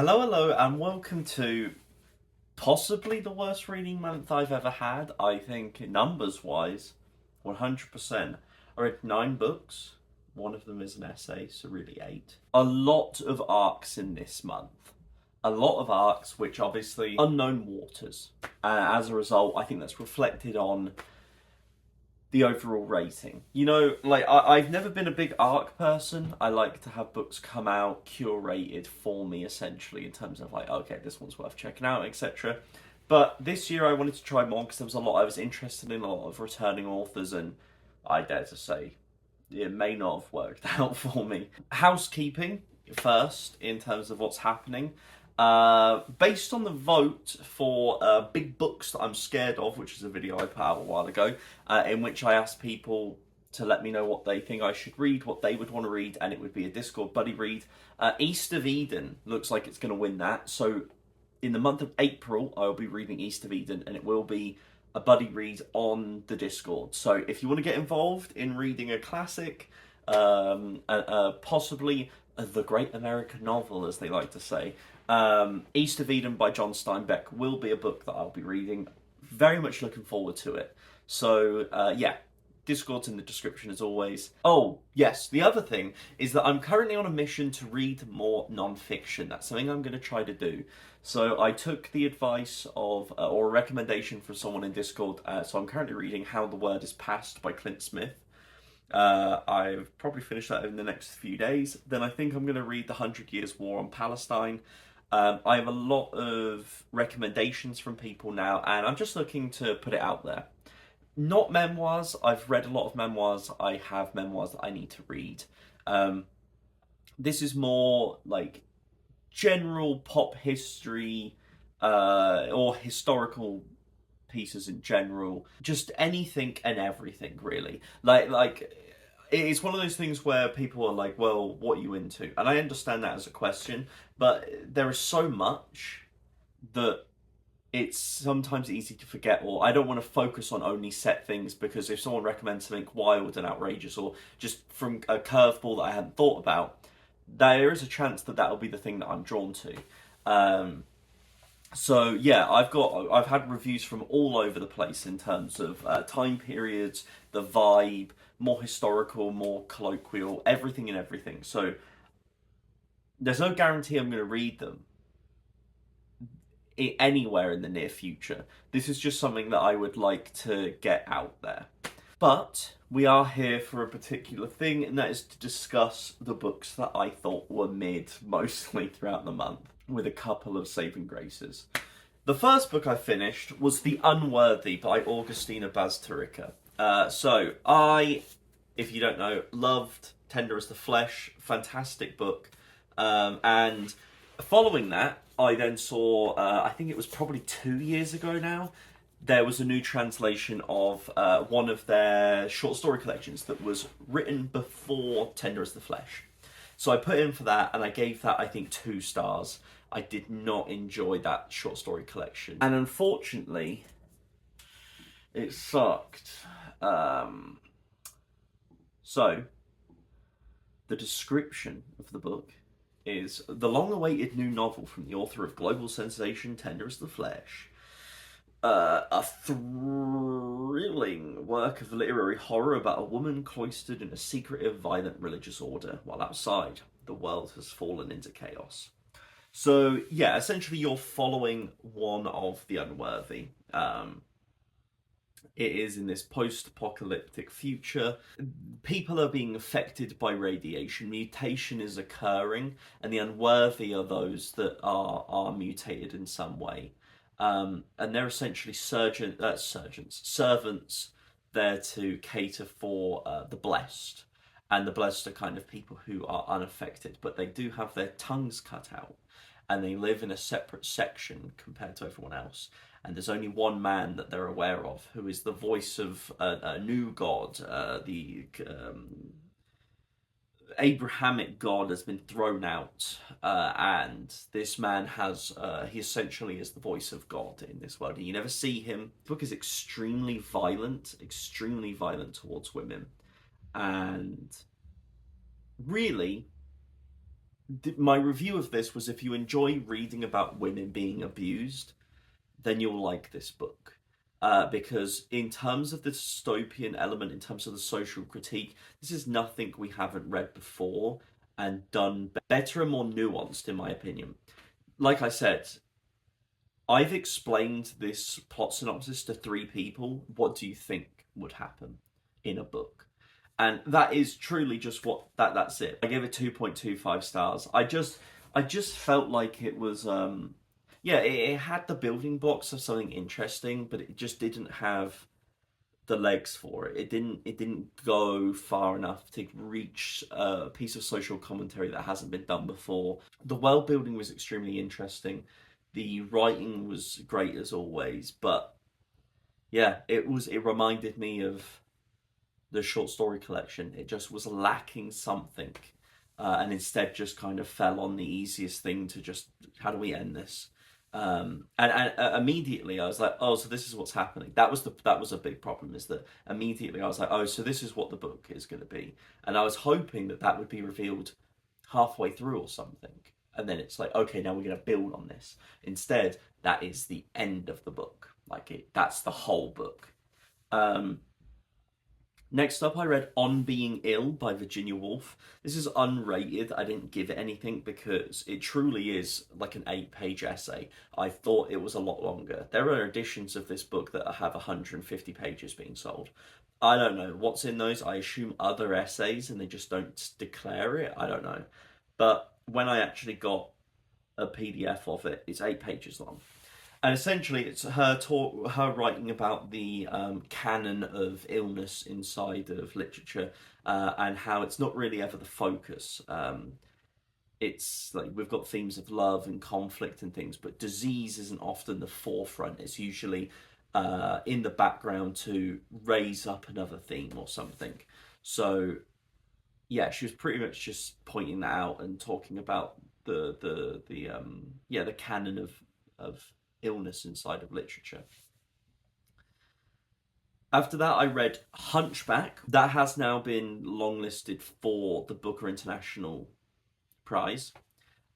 Hello, and welcome to possibly the worst reading month I've ever had. I think numbers wise, 100%. I read 9 books. One of them is an essay, so really 8. A lot of arcs in this month. A lot of arcs, which obviously unknown waters. As a result, I think that's reflected on the overall rating. You know, I've never been a big arc person. I like to have books come out curated for me, essentially, in terms of okay, this one's worth checking out, etc. But this year I wanted to try more because there was a lot I was interested in, a lot of returning authors, and I dare to say it may not have worked out for me. Housekeeping first, in terms of what's happening. Based on the vote for big books that I'm scared of, which is a video I put out a while ago, in which I asked people to let me know what they think I should read, what they would want to read, and it would be a Discord buddy read. East of Eden looks like it's going to win that. So in the month of April, I will be reading East of Eden, and it will be a buddy read on the Discord. So if you want to get involved in reading a classic, possibly the great American novel, as they like to say, East of Eden by John Steinbeck will be a book that I'll be reading. Very much looking forward to it. So, yeah, Discord's in the description as always. Oh, yes, the other thing is that I'm currently on a mission to read more non-fiction. That's something I'm going to try to do. So I took the advice of, or a recommendation from someone in Discord, so I'm currently reading How the Word is Passed by Clint Smith. I've probably finished that in the next few days. Then I think I'm going to read The 100 Years' War on Palestine. I have a lot of recommendations from people now, and I'm just looking to put it out there. Not memoirs. I've read a lot of memoirs. I have memoirs that I need to read. This is more like general pop history or historical pieces in general. Just anything and everything, really. Like it's one of those things where people are like, well, what are you into? And I understand that as a question, but there is so much that it's sometimes easy to forget, or I don't want to focus on only set things, because if someone recommends something wild and outrageous, or just from a curveball that I hadn't thought about, there is a chance that that'll be the thing that I'm drawn to. So yeah, I've had reviews from all over the place in terms of time periods, the vibe, more historical, more colloquial, everything and everything. So there's no guarantee I'm going to read them anywhere in the near future. This is just something that I would like to get out there. But we are here for a particular thing, and that is to discuss the books that I thought were mid mostly throughout the month, with a couple of saving graces. The first book I finished was The Unworthy by Agustina Bazterrica. So I, if you don't know, loved Tender as the Flesh. Fantastic book. And following that, I then saw, I think it was probably 2 years ago now, there was a new translation of one of their short story collections that was written before Tender as the Flesh. So I put in for that, and I gave that, I think, 2 stars. I did not enjoy that short story collection. And unfortunately, it sucked. So, the description of the book is the long-awaited new novel from the author of global sensation Tender as the Flesh. A thrilling work of literary horror about a woman cloistered in a secretive, violent religious order, while outside, the world has fallen into chaos. So, yeah, essentially you're following one of the Unworthy. It is in this post-apocalyptic future. People are being affected by radiation. Mutation is occurring, and the Unworthy are those that are mutated in some way. And they're essentially servants there to cater for the blessed. And the blessed are kind of people who are unaffected, but they do have their tongues cut out, and they live in a separate section compared to everyone else. And there's only one man that they're aware of, who is the voice of a new god. The Abrahamic god has been thrown out, and this man he essentially is the voice of God in this world. And you never see him. The book is extremely violent towards women, and really, my review of this was, if you enjoy reading about women being abused, then you'll like this book. Because in terms of the dystopian element, in terms of the social critique, this is nothing we haven't read before and done better and more nuanced, in my opinion. Like I said, I've explained this plot synopsis to 3 people. What do you think would happen in a book? And that is truly just that's it. I gave it 2.25 stars. I just felt like it was yeah, it had the building blocks of something interesting, but it just didn't have the legs for it. It didn't go far enough to reach a piece of social commentary that hasn't been done before. The world building was extremely interesting. The writing was great as always, but yeah, it reminded me of the short story collection. It just was lacking something, and instead just kind of fell on the easiest thing to just, how do we end this? And immediately I was like, oh, so this is what's happening. That was a big problem, is that immediately I was like, oh, so this is what the book is going to be, and I was hoping that that would be revealed halfway through or something, and then it's like, okay, now we're going to build on this. Instead, that is the end of the book. That's the whole book. Um, Next up, I read On Being Ill by Virginia Woolf. This is unrated. I didn't give it anything because it truly is like an 8-page essay. I thought it was a lot longer. There are editions of this book that have 150 pages being sold. I don't know what's in those. I assume other essays and they just don't declare it. I don't know. But when I actually got a PDF of it, it's 8 pages long. And essentially, it's her writing about the canon of illness inside of literature, and how it's not really ever the focus. It's like we've got themes of love and conflict and things, but disease isn't often the forefront. It's usually in the background to raise up another theme or something. So yeah, she was pretty much just pointing that out and talking about the canon of illness inside of literature. After that, I read Hunchback. That has now been longlisted for the Booker International Prize.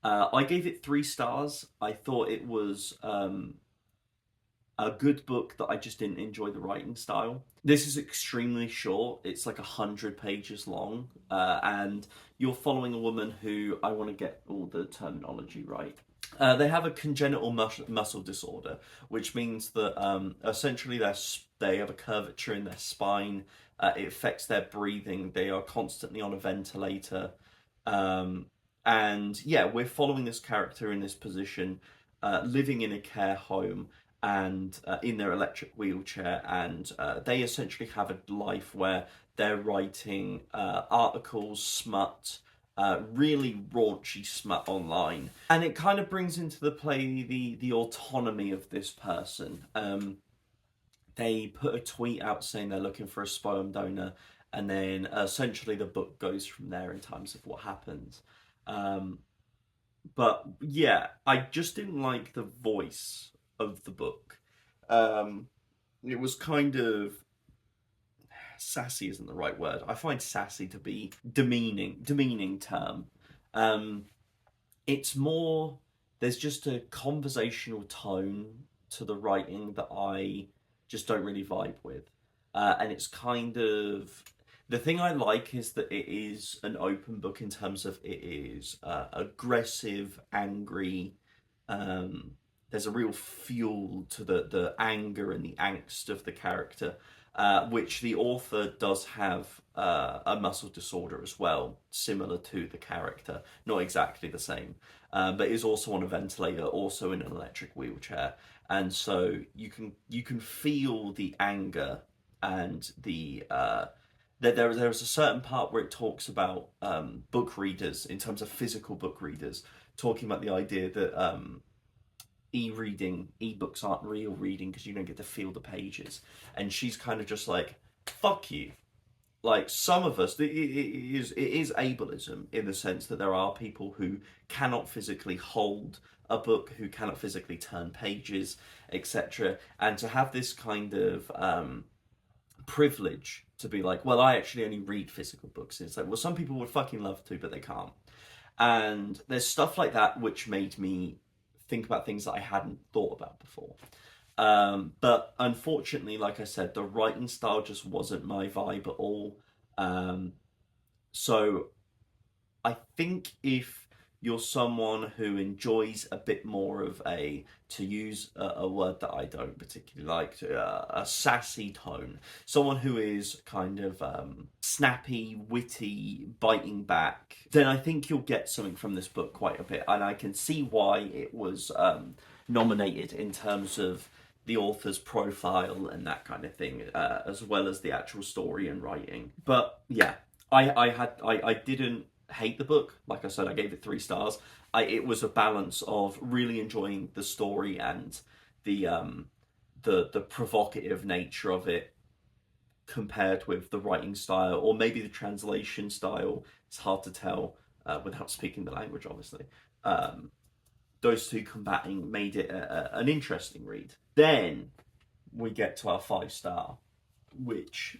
I gave it 3 stars. I thought it was a good book that I just didn't enjoy the writing style. This is extremely short. It's like 100 pages long, and you're following a woman who, I want to get all the terminology right. They have a congenital muscle disorder, which means that essentially they have a curvature in their spine. It affects their breathing. They are constantly on a ventilator. And yeah, we're following this character in this position, living in a care home and in their electric wheelchair. And they essentially have a life where they're writing articles, smut, really raunchy smut online, and it kind of brings into the play the autonomy of this person. They put a tweet out saying they're looking for a sperm donor, and then essentially the book goes from there in terms of what happens. But yeah, I just didn't like the voice of the book. It was kind of, sassy isn't the right word. I find sassy to be demeaning term. Um, it's more, there's just a conversational tone to the writing that I just don't really vibe with. And it's kind of, the thing I like is that it is an open book in terms of it is aggressive, angry. There's a real fuel to the anger and the angst of the character, which the author does have a muscle disorder as well, similar to the character. Not exactly the same, but is also on a ventilator, also in an electric wheelchair. And so you can feel the anger and the there's a certain part where it talks about book readers, in terms of physical book readers, talking about the idea that ebooks aren't real reading because you don't get to feel the pages. And she's kind of just like, fuck you. Like, some of us, it is ableism in the sense that there are people who cannot physically hold a book, who cannot physically turn pages, etc. And to have this kind of privilege to be like, well, I actually only read physical books. It's like, well, some people would fucking love to, but they can't. And there's stuff like that which made me think about things that I hadn't thought about before. But unfortunately, like I said, the writing style just wasn't my vibe at all. So I think if you're someone who enjoys a bit more of a, to use a word that I don't particularly like, a sassy tone, someone who is kind of snappy, witty, biting back, then I think you'll get something from this book quite a bit. And I can see why it was nominated in terms of the author's profile and that kind of thing, as well as the actual story and writing. But yeah, I didn't hate the book. Like I said, I gave it 3 stars. It was a balance of really enjoying the story and the provocative nature of it compared with the writing style, or maybe the translation style. It's hard to tell without speaking the language, obviously. Those two combating made it an interesting read. Then we get to our 5-star, which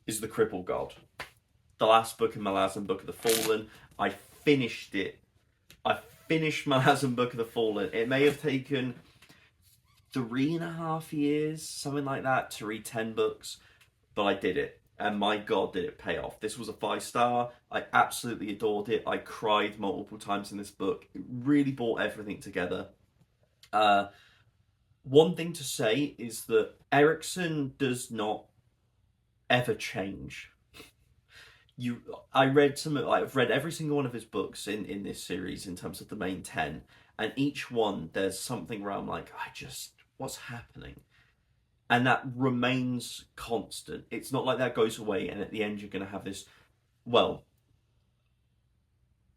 is The Crippled God. The last book in Malazan Book of the Fallen. I finished it. I finished Malazan Book of the Fallen. It may have taken 3.5 years, something like that, to read 10 books, but I did it. And my God, did it pay off. This was a 5-star. I absolutely adored it. I cried multiple times in this book. It really brought everything together. One thing to say is that Erikson does not ever change. I've read every single one of his books in this series in terms of the main 10, and each one there's something where I'm like, what's happening? And that remains constant. It's not like that goes away and at the end you're going to have this, well,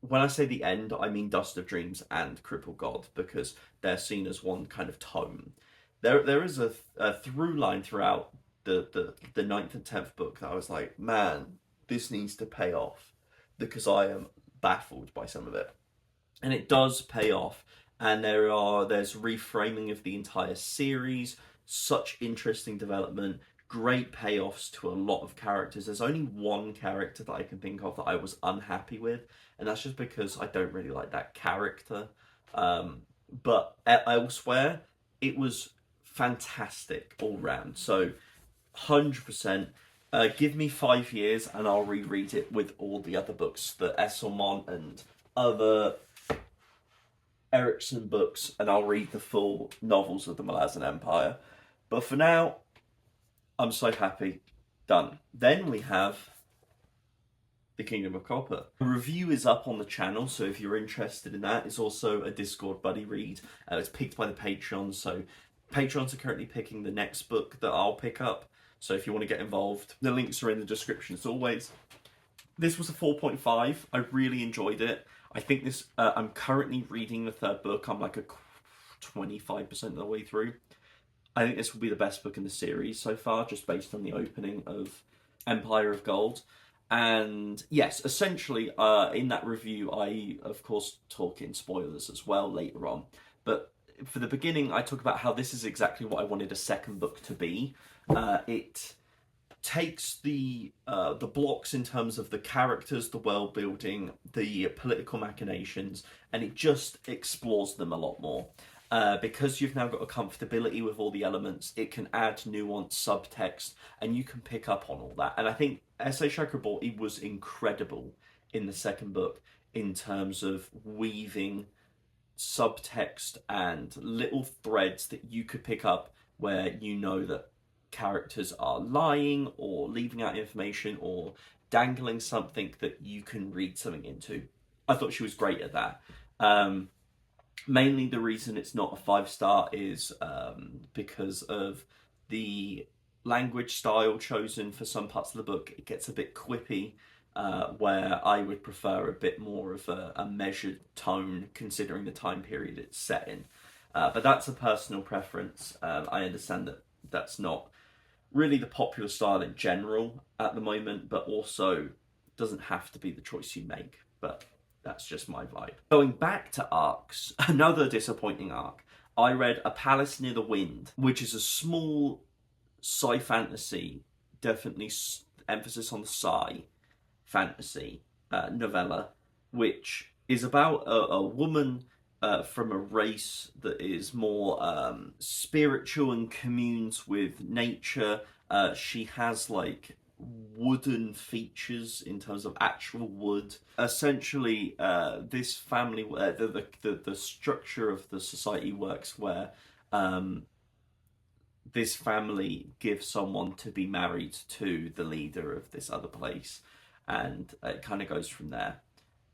when I say the end, I mean Dust of Dreams and Crippled God, because they're seen as one kind of tome. There is a through line throughout the 9th and 10th book that I was like, man, this needs to pay off, because I am baffled by some of it. And it does pay off. And there's reframing of the entire series, such interesting development, great payoffs to a lot of characters. There's only one character that I can think of that I was unhappy with, and that's just because I don't really like that character. But elsewhere, it was fantastic all round. So 100%. Give me 5 years and I'll reread it with all the other books, the Esselmont and other Erikson books, and I'll read the full novels of the Malazan Empire. But for now, I'm so happy. Done. Then we have The Kingdom of Copper. The review is up on the channel, so if you're interested in that, it's also a Discord buddy read. It's picked by the Patreons, so Patrons are currently picking the next book that I'll pick up. So if you want to get involved, the links are in the description as always. This was a 4.5. I really enjoyed it. I think this, I'm currently reading the 3rd book. I'm like a 25% of the way through. I think this will be the best book in the series so far, just based on the opening of Empire of Gold. And yes, essentially, in that review, I, of course, talk in spoilers as well later on. But for the beginning, I talk about how this is exactly what I wanted a second book to be. It takes the blocks in terms of the characters, the world building, the political machinations, and it just explores them a lot more. Because you've now got a comfortability with all the elements, it can add nuance, subtext, and you can pick up on all that. And I think S.A. Chakraborty was incredible in the second book in terms of weaving subtext and little threads that you could pick up where you know that characters are lying or leaving out information or dangling something that you can read something into. I thought she was great at that. Mainly the reason it's not a 5-star is because of the language style chosen for some parts of the book. It gets a bit quippy, where I would prefer a bit more of a measured tone considering the time period it's set in. But that's a personal preference. I understand that that's not really the popular style in general at the moment, but also doesn't have to be the choice you make. But that's just my vibe. Going back to arcs, another disappointing arc. I read A Palace Near the Wind, which is a small sci fantasy, definitely emphasis on the sci fantasy novella, which is about a woman from a race that is more spiritual and communes with nature. She has like wooden features in terms of actual wood. Essentially, this family, the structure of the society works where this family gives someone to be married to the leader of this other place, and it kind of goes from there.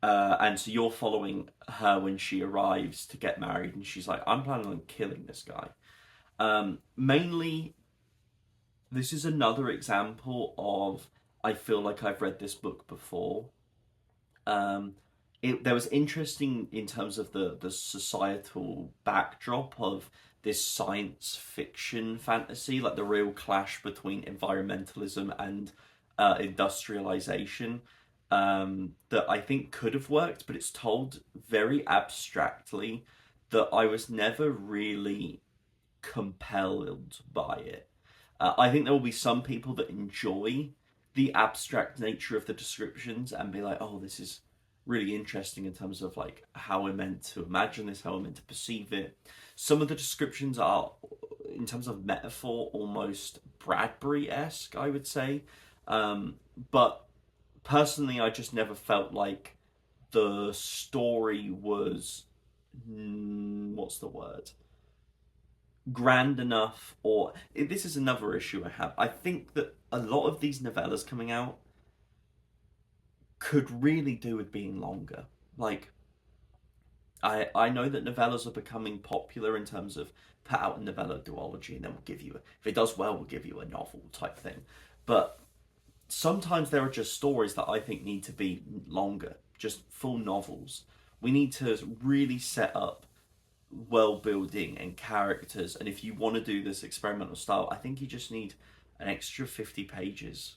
And so you're following her when she arrives to get married, and she's like, I'm planning on killing this guy. Mainly, this is another example of, I feel like I've read this book before. There was interesting in terms of the societal backdrop of this science fiction fantasy, like the real clash between environmentalism and industrialization, that I think could have worked, but it's told very abstractly that I was never really compelled by it. I think there will be some people that enjoy the abstract nature of the descriptions and be like, oh, this is really interesting in terms of like how we're meant to imagine this, how we're meant to perceive it. Some of the descriptions are, in terms of metaphor, almost Bradbury-esque, I would say. But personally, I just never felt like the story was, what's the word? Grand enough, or this is another issue I have. I think that a lot of these novellas coming out could really do with being longer. Like, I know that novellas are becoming popular in terms of put out a novella duology and then we'll give you, if it does well, we'll give you a novel type thing. But sometimes there are just stories that I think need to be longer, just full novels. We need to really set up world building and characters, and if you want to do this experimental style, I think you just need an extra 50 pages,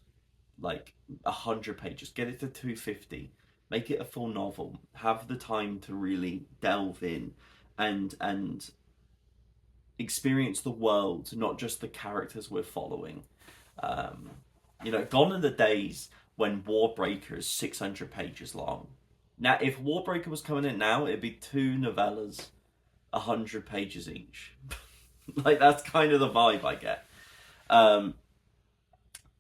like 100 pages. Get it to 250, make it a full novel, have the time to really delve in and experience the world, not just the characters we're following. Gone are the days when Warbreaker is 600 pages long. Now, if Warbreaker was coming in now, it'd be 2 novellas, 100 pages each. Like, that's kind of the vibe I get.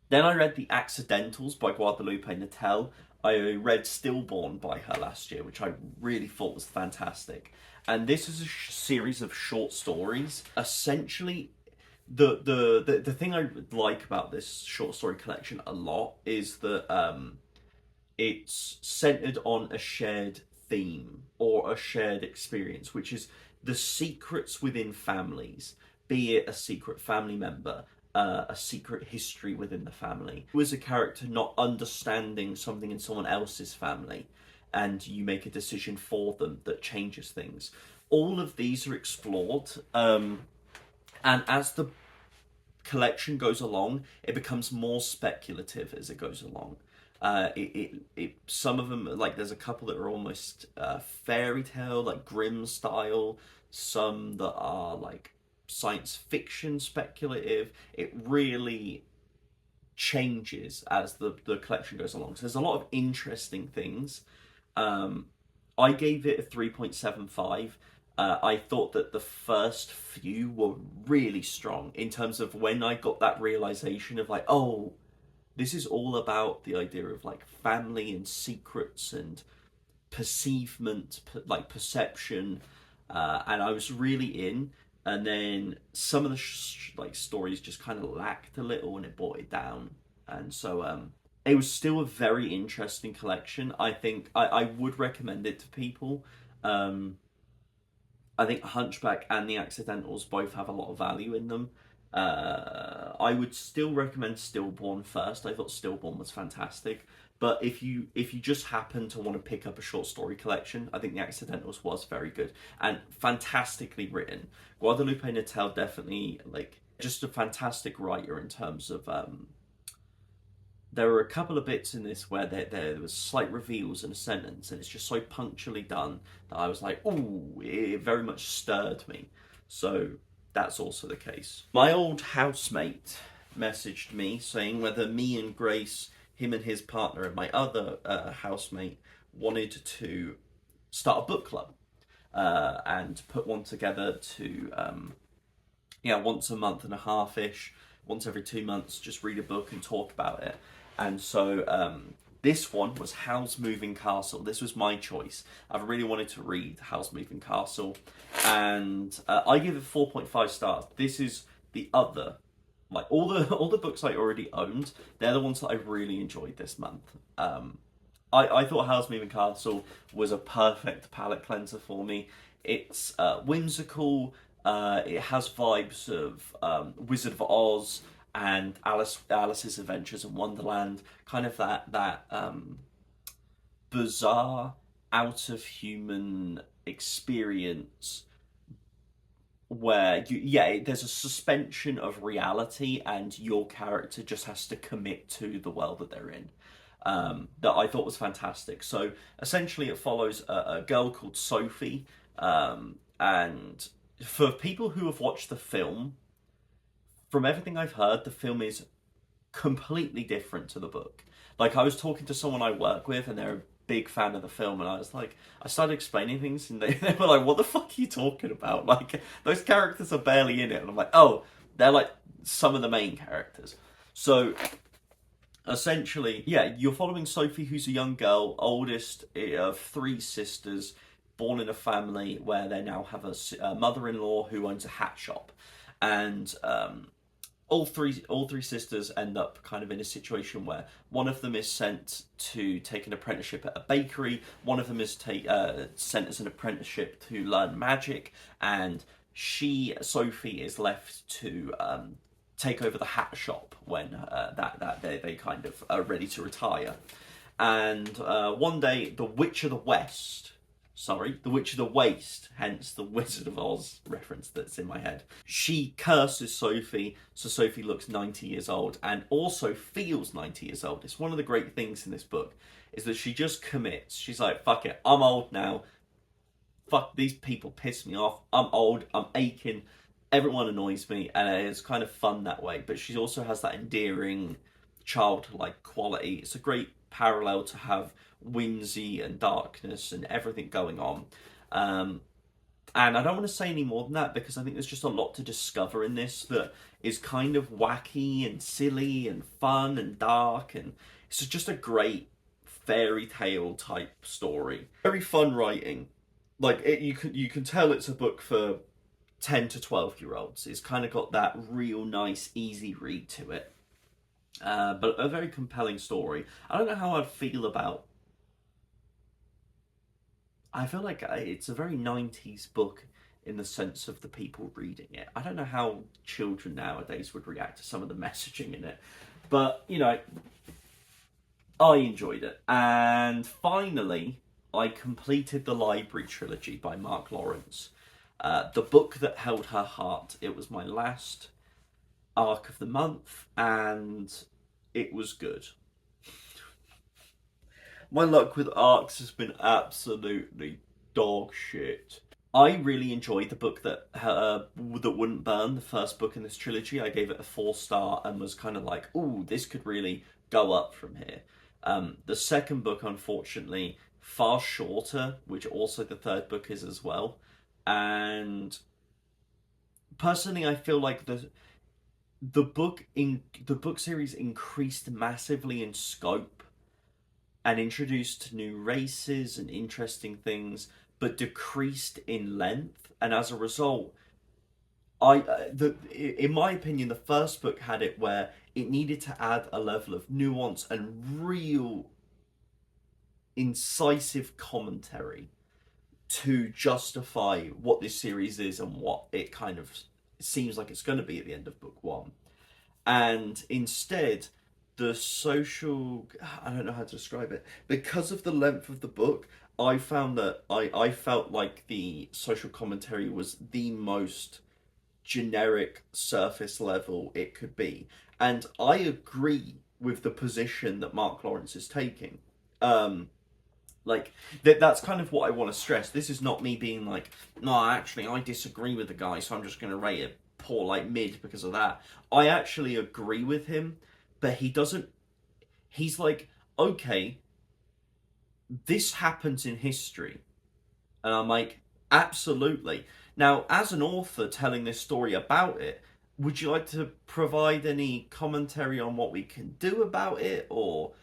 Then I read The Accidentals by Guadeloupe Nettel. I read Stillborn by her last year, which I really thought was fantastic. And this is a series of short stories. Essentially, the thing I like about this short story collection a lot is that it's centered on a shared theme or a shared experience, which is the secrets within families, be it a secret family member, a secret history within the family. Who is a character not understanding something in someone else's family, and you make a decision for them that changes things. All of these are explored, and as the collection goes along, it becomes more speculative as it goes along. Some of them, like, there's a couple that are almost fairy tale, like Grimm style. Some that are like science fiction speculative. It really changes as the collection goes along. So there's a lot of interesting things. I gave it a 3.75. I thought that the first few were really strong in terms of when I got that realization of like, oh, this is all about the idea of like family and secrets and perceivement, like perception, and I was really in. And then some of the stories just kind of lacked a little, and it brought it down. And so it was still a very interesting collection. I think I would recommend it to people. I think Hunchback and The Accidentals both have a lot of value in them. I would still recommend Stillborn first. I thought Stillborn was fantastic. But if you just happen to want to pick up a short story collection, I think The Accidentals was very good and fantastically written. Guadeloupe Nettel definitely, like, just a fantastic writer in terms of there were a couple of bits in this where there was slight reveals in a sentence, and it's just so punctually done that I was like, ooh, it very much stirred me. So that's also the case. My old housemate messaged me saying whether me and Grace, him and his partner, and my other housemate wanted to start a book club and put one together to, once a month and a half-ish, once every 2 months, just read a book and talk about it. And so this one was Howl's Moving Castle. This was my choice. I've really wanted to read Howl's Moving Castle, and I give it 4.5 stars. This is the other, like all the books I already owned. They're the ones that I really enjoyed this month. I thought Howl's Moving Castle was a perfect palate cleanser for me. It's whimsical. It has vibes of Wizard of Oz and Alice's Adventures in Wonderland. Kind of that bizarre, out of human experience where there's a suspension of reality and your character just has to commit to the world that they're in. That I thought was fantastic. So essentially it follows a girl called Sophie, and for people who have watched the film, from everything I've heard, the film is completely different to the book. Like, I was talking to someone I work with and they're a big fan of the film, and I started explaining things and they were like, what the fuck are you talking about? Like, those characters are barely in it. And I'm like, oh, they're like some of the main characters. So essentially, you're following Sophie, who's a young girl, oldest of 3 sisters, born in a family where they now have a mother-in-law who owns a hat shop. And all three sisters end up kind of in a situation where one of them is sent to take an apprenticeship at a bakery, one of them is sent as an apprenticeship to learn magic, and Sophie is left to take over the hat shop when they kind of are ready to retire. And one day, the Witch of the Waste, hence the Wizard of Oz reference that's in my head, she curses Sophie, so Sophie looks 90 years old and also feels 90 years old. It's one of the great things in this book, is that she just commits. She's like, fuck it, I'm old now. Fuck, these people piss me off. I'm old, I'm aching. Everyone annoys me, and it's kind of fun that way. But she also has that endearing, childlike quality. It's a great parallel to have whimsy and darkness and everything going on. And I don't want to say any more than that, because I think there's just a lot to discover in this that is kind of wacky and silly and fun and dark, and it's just a great fairy tale type story. Very fun writing. Like, you can tell it's a book for 10 to 12-year-olds. It's kind of got that real nice, easy read to it. But a very compelling story. I don't know how I'd feel about... I feel like it's a very 90s book in the sense of the people reading it. I don't know how children nowadays would react to some of the messaging in it. But, I enjoyed it. And finally, I completed the Library Trilogy by Mark Lawrence. The book that held her heart. It was my last arc of the month, and it was good. My luck with arcs has been absolutely dog shit. I really enjoyed the book that Wouldn't Burn, the first book in this trilogy. I gave it a 4-star and was kind of like, ooh, this could really go up from here. The second book, unfortunately, far shorter, which also the third book is as well. And personally, I feel like the book series increased massively in scope and introduced new races and interesting things, but decreased in length. And as a result, in my opinion, the first book had it where it needed to add a level of nuance and real incisive commentary to justify what this series is and what it kind of seems like it's going to be at the end of book 1. And instead, I don't know how to describe it. Because of the length of the book, I found that I felt like the social commentary was the most generic, surface level it could be. And I agree with the position that Mark Lawrence is taking. That's kind of what I want to stress. This is not me being like, no, actually, I disagree with the guy, so I'm just going to rate it poor, like mid, because of that. I actually agree with him, but he's like, okay, this happens in history. And I'm like, absolutely. Now, as an author telling this story about it, would you like to provide any commentary on what we can do about it, or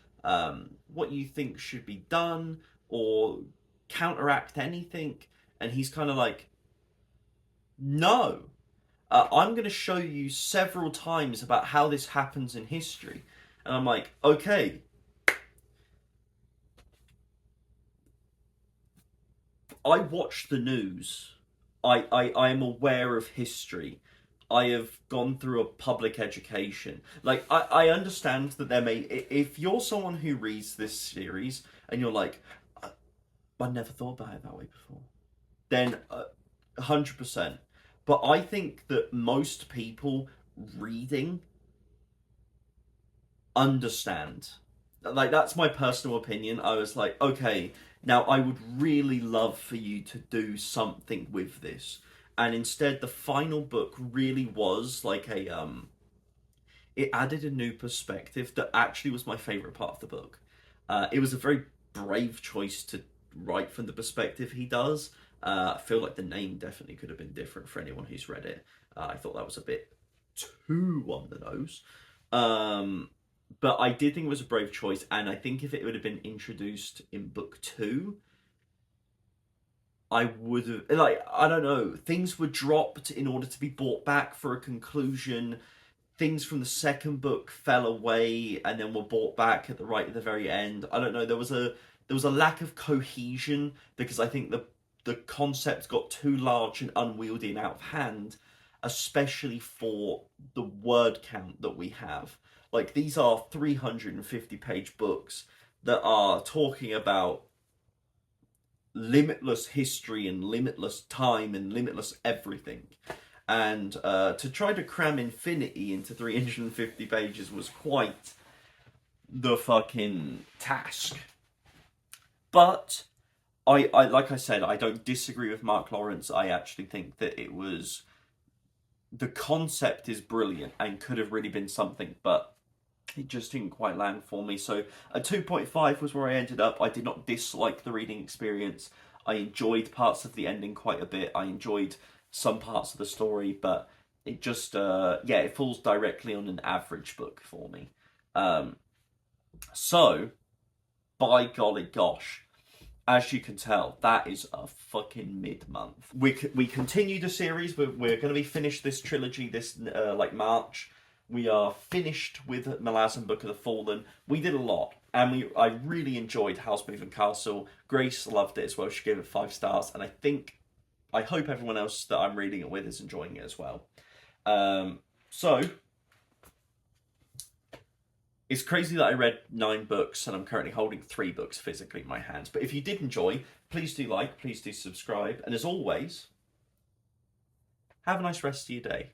what you think should be done, or counteract anything? And he's kind of like, no. I'm going to show you several times about how this happens in history. And I'm like, okay. I watch the news. I am aware of history. I have gone through a public education. Like, I understand that there may... If you're someone who reads this series and you're like, I never thought about it that way before, then 100%. But I think that most people reading understand. Like, that's my personal opinion. I was like, okay, now I would really love for you to do something with this. And instead, the final book really was like it added a new perspective that actually was my favorite part of the book. It was a very brave choice to write from the perspective he does. I feel like the name definitely could have been different for anyone who's read it. I thought that was a bit too on the nose. But I did think it was a brave choice, and I think if it would have been introduced in book 2, I would have, like, I don't know, things were dropped in order to be brought back for a conclusion. Things from the second book fell away and then were brought back at the very end. I don't know, there was a lack of cohesion, because I think the concept got too large and unwieldy and out of hand, especially for the word count that we have. Like, these are 350-page books that are talking about limitless history and limitless time and limitless everything. And to try to cram infinity into 350 pages was quite the fucking task. But I like I said, I don't disagree with Mark Lawrence. I actually think that it was... The concept is brilliant and could have really been something, but it just didn't quite land for me. So a 2.5 was where I ended up. I did not dislike the reading experience. I enjoyed parts of the ending quite a bit. I enjoyed some parts of the story, but it just, it falls directly on an average book for me. So, by golly gosh, as you can tell, that is a fucking mid-month. We continue the series. We're going to be finished this trilogy this March. We are finished with Malazan Book of the Fallen. We did a lot, and I really enjoyed House Moving Castle. Grace loved it as well. She gave it 5 stars, and I hope everyone else that I'm reading it with is enjoying it as well. So it's crazy that I read 9 books and I'm currently holding 3 books physically in my hands. But if you did enjoy, please do like, please do subscribe, and as always, have a nice rest of your day.